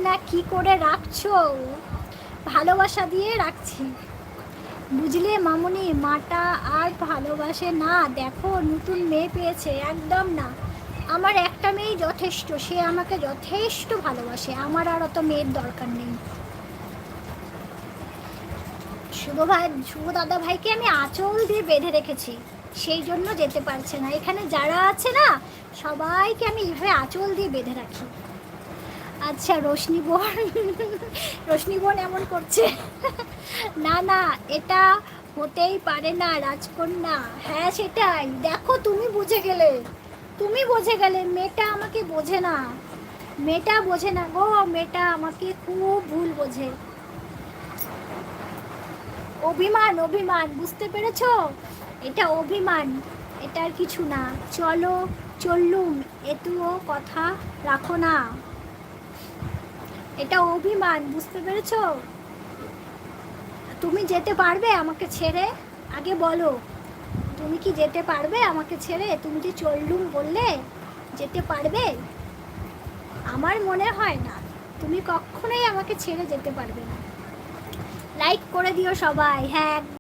না কি করে রাখছো? ভালোবাসা দিয়ে রাখছি, বুঝলে মামুনি। মাটা আর ভালোবাসে না, দেখো নতুন মেয়ে পেয়েছে। একদম না, আমার একটা মেয়েই যথেষ্ট, সে আমাকে যথেষ্ট ভালোবাসে, আমার আর অত মেয়ের দরকার নেই। শুভ দাদা ভাইকে আমি আঁচল দিয়ে বেঁধে রেখেছি, সেই জন্য যেতে পারছে না। এখানে যারা আছে না, সবাইকে আমি এইভাবে আঁচল দিয়ে বেঁধে রাখি। আচ্ছা রোশনি বোন, রোশনি বোন এমন করছে। না না, এটা হতেই পারে না রাজকন্যা। হ্যাঁ সেটাই, দেখো তুমি বুঝে গেলে, তুমি বুঝে গেলে। মেয়েটা আমাকে বোঝে না, মেয়েটা বোঝে না গো, মেয়েটা আমাকে খুব ভুল বোঝে। অভিমান, অভিমান, বুঝতে পেরেছো? এটা অভিমান, এটা আর কিছু না। চলো চললুম, এতুও কথা রাখো না। এটা অভিমান, বুঝতে পেরেছো? তুমি যেতে পারবে আমাকে ছেড়ে? আগে বলো, তুমি কি যেতে পারবে আমাকে ছেড়ে? তুমি যে চললুম বললে, যেতে পারবে? আমার মনে হয় না তুমি কখনোই আমাকে ছেড়ে যেতে পারবে না। লাইক করে দিও সবাই। হ্যাঁ।